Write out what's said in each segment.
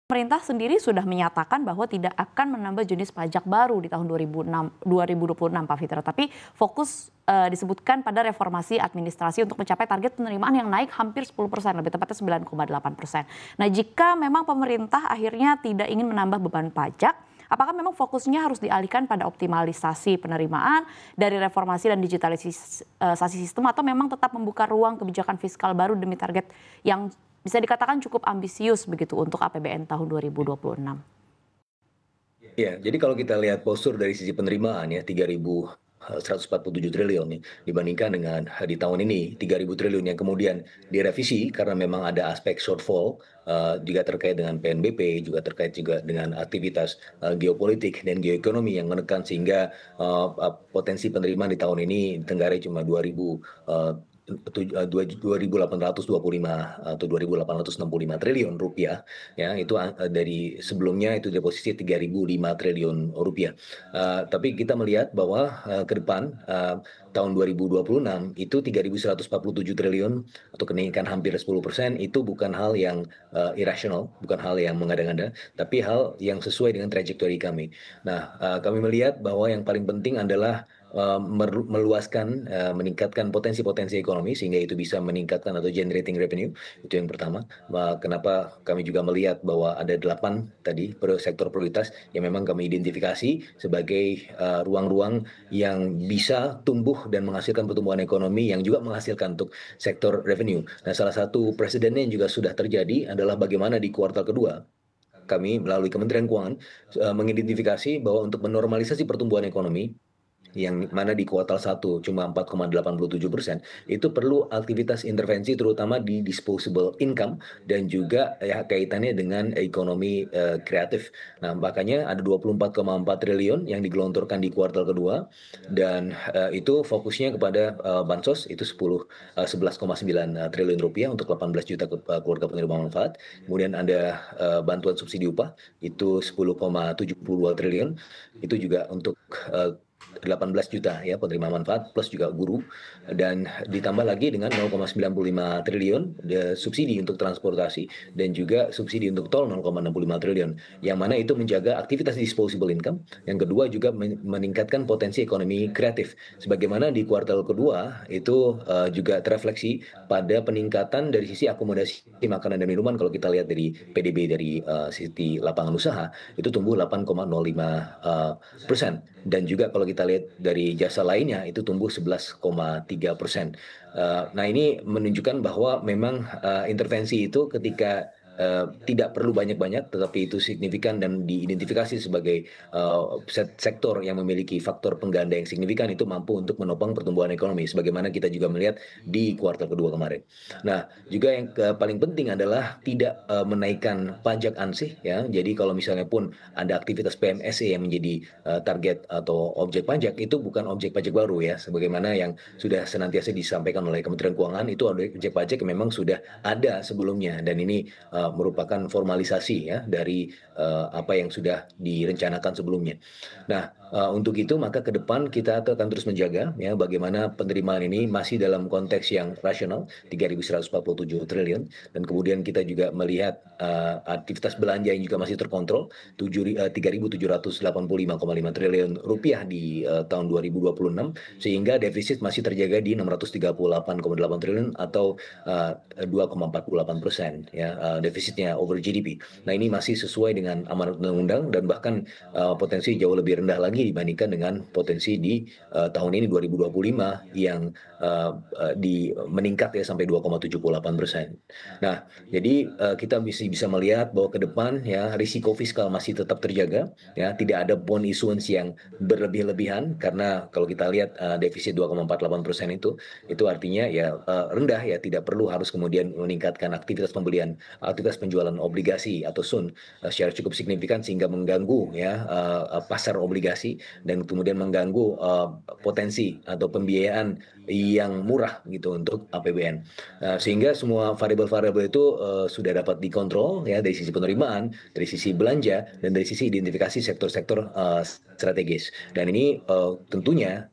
Pemerintah sendiri sudah menyatakan bahwa tidak akan menambah jenis pajak baru di tahun 2026 Pak Fitra, tapi fokus disebutkan pada reformasi administrasi untuk mencapai target penerimaan yang naik hampir 10%, lebih tepatnya 9,8%. Nah, jika memang pemerintah akhirnya tidak ingin menambah beban pajak, apakah memang fokusnya harus dialihkan pada optimalisasi penerimaan dari reformasi dan digitalisasi sistem, atau memang tetap membuka ruang kebijakan fiskal baru demi target yang bisa dikatakan cukup ambisius begitu untuk APBN tahun 2026? Ya, jadi kalau kita lihat postur dari sisi penerimaan ya 3.147 triliun nih dibandingkan dengan di tahun ini 3.000 triliun yang kemudian direvisi karena memang ada aspek shortfall juga terkait dengan PNBP, juga terkait juga dengan aktivitas geopolitik dan geoekonomi yang menekan sehingga potensi penerimaan di tahun ini ditenggarai cuma 2.825 atau 2.865 triliun rupiah, ya itu dari sebelumnya itu di posisi 3.005 triliun rupiah. Tapi kita melihat bahwa ke depan tahun 2026 itu 3.147 triliun atau kenaikan hampir 10% itu bukan hal yang irasional, bukan hal yang mengada-ngada, tapi hal yang sesuai dengan trajektori kami. Nah, kami melihat bahwa yang paling penting adalah meluaskan, meningkatkan potensi-potensi ekonomi sehingga itu bisa meningkatkan atau generating revenue, itu yang pertama. Kenapa kami juga melihat bahwa ada 8 tadi sektor prioritas yang memang kami identifikasi sebagai ruang-ruang yang bisa tumbuh dan menghasilkan pertumbuhan ekonomi yang juga menghasilkan untuk sektor revenue. Nah, salah satu presidennya yang juga sudah terjadi adalah bagaimana di kuartal kedua kami melalui Kementerian Keuangan mengidentifikasi bahwa untuk menormalisasi pertumbuhan ekonomi yang mana di kuartal 1 cuma 4,87%, itu perlu aktivitas intervensi terutama di disposable income dan juga ya kaitannya dengan ekonomi kreatif. Nah, makanya ada 24,4 triliun yang digelontorkan di kuartal kedua dan itu fokusnya kepada bansos itu 11,9 triliun rupiah untuk 18 juta keluarga penerima manfaat. Kemudian ada bantuan subsidi upah itu 10,72 triliun. Itu juga untuk 18 juta ya penerima manfaat plus juga guru, dan ditambah lagi dengan 0,95 triliun subsidi untuk transportasi dan juga subsidi untuk tol 0,65 triliun, yang mana itu menjaga aktivitas disposable income. Yang kedua juga meningkatkan potensi ekonomi kreatif sebagaimana di kuartal kedua itu juga terefleksi pada peningkatan dari sisi akomodasi makanan dan minuman. Kalau kita lihat dari PDB dari sisi lapangan usaha itu tumbuh 8,05%, dan juga kalau kita lihat dari jasa lainnya itu tumbuh 11,3%. Nah, ini menunjukkan bahwa memang intervensi itu ketika tidak perlu banyak-banyak, tetapi itu signifikan dan diidentifikasi sebagai sektor yang memiliki faktor pengganda yang signifikan, itu mampu untuk menopang pertumbuhan ekonomi, sebagaimana kita juga melihat di kuartal kedua kemarin. Nah, juga yang paling penting adalah tidak menaikkan pajak ansih ya. Jadi kalau misalnya pun ada aktivitas PMSE yang menjadi target atau objek pajak, itu bukan objek pajak baru ya, sebagaimana yang sudah senantiasa disampaikan oleh Kementerian Keuangan, itu objek pajak yang memang sudah ada sebelumnya, dan ini merupakan formalisasi ya dari apa yang sudah direncanakan sebelumnya. Nah, untuk itu maka ke depan kita akan terus menjaga ya bagaimana penerimaan ini masih dalam konteks yang rasional 3.147 triliun, dan kemudian kita juga melihat aktivitas belanja yang juga masih terkontrol 3.785,5 triliun rupiah di tahun 2026, sehingga defisit masih terjaga di 638,8 triliun atau 2,48% ya defisitnya over GDP. Nah, ini masih sesuai dengan amanat undang-undang dan bahkan potensi jauh lebih rendah lagi dibandingkan dengan potensi di tahun ini 2025 yang meningkat ya sampai 2,78%. Nah, jadi kita bisa melihat bahwa ke depan ya risiko fiskal masih tetap terjaga ya, tidak ada bond issuance yang berlebih-lebihan, karena kalau kita lihat defisit 2,48% itu artinya ya rendah ya, tidak perlu harus kemudian meningkatkan aktivitas pembelian, aktivitas penjualan obligasi atau SUN secara cukup signifikan sehingga mengganggu ya pasar obligasi dan kemudian mengganggu potensi atau pembiayaan yang murah gitu untuk APBN. Sehingga semua variabel-variabel itu sudah dapat dikontrol ya dari sisi penerimaan, dari sisi belanja, dan dari sisi identifikasi sektor-sektor strategis. Dan ini tentunya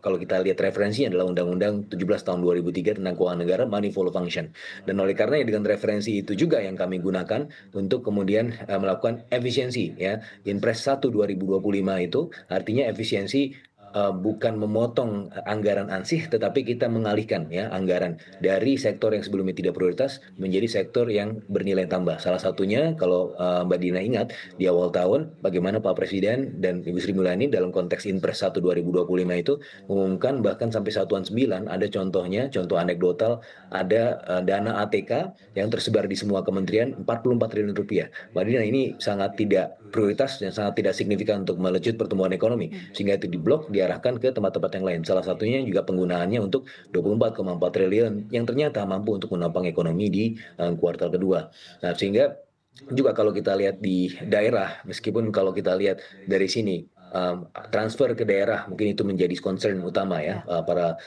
kalau kita lihat referensinya adalah Undang-Undang 17 tahun 2003 tentang keuangan negara, Money Follow Function. Dan oleh karena dengan referensi itu juga yang kami gunakan untuk kemudian melakukan efisiensi ya. Inpres 1 2025 itu artinya efisiensi bukan memotong anggaran ansih, tetapi kita mengalihkan ya anggaran dari sektor yang sebelumnya tidak prioritas menjadi sektor yang bernilai tambah. Salah satunya kalau Mbak Dina ingat di awal tahun bagaimana Pak Presiden dan Ibu Sri Mulyani dalam konteks Inpres 1 2025 itu mengumumkan bahkan sampai satuan 9 ada contohnya, contoh anekdotal ada dana ATK yang tersebar di semua kementerian 44 triliun rupiah. Mbak Dina, ini sangat tidak prioritas dan sangat tidak signifikan untuk melejit pertumbuhan ekonomi, sehingga itu diblok diarahkan ke tempat-tempat yang lain. Salah satunya juga penggunaannya untuk 24,4 triliun yang ternyata mampu untuk menopang ekonomi di kuartal kedua. Nah, sehingga juga kalau kita lihat di daerah, meskipun kalau kita lihat dari sini transfer ke daerah mungkin itu menjadi concern utama ya para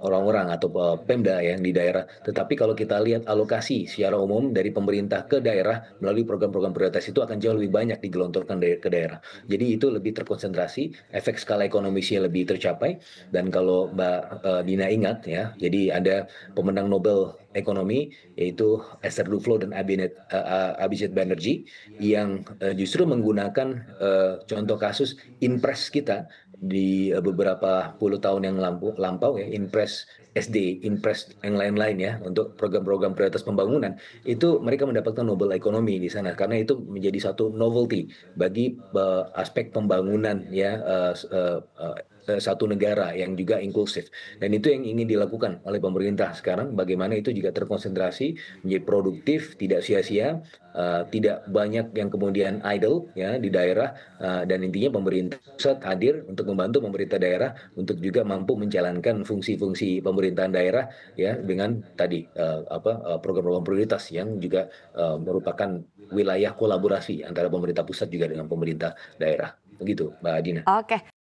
orang-orang atau Pemda yang di daerah. Tetapi kalau kita lihat alokasi secara umum dari pemerintah ke daerah melalui program-program prioritas itu akan jauh lebih banyak digelontorkan ke daerah. Jadi itu lebih terkonsentrasi, efek skala ekonomisnya lebih tercapai. Dan kalau Mbak Dina ingat ya, jadi ada pemenang Nobel ekonomi yaitu Esther Duflo dan Abhijit Banerjee yang justru menggunakan contoh kasus Inpres kita di beberapa puluh tahun yang lampau ya, Inpres SD, Inpres yang lain-lain ya, untuk program-program prioritas pembangunan, itu mereka mendapatkan Nobel ekonomi di sana karena itu menjadi satu novelty bagi aspek pembangunan ya satu negara yang juga inklusif. Dan itu yang ingin dilakukan oleh pemerintah sekarang, bagaimana itu juga terkonsentrasi menjadi produktif, tidak sia-sia, tidak banyak yang kemudian idle ya di daerah, dan intinya pemerintah pusat hadir untuk membantu pemerintah daerah untuk juga mampu menjalankan fungsi-fungsi pemerintahan daerah ya dengan tadi program-program prioritas yang juga merupakan wilayah kolaborasi antara pemerintah pusat juga dengan pemerintah daerah. Begitu, Mbak Dina. Oke.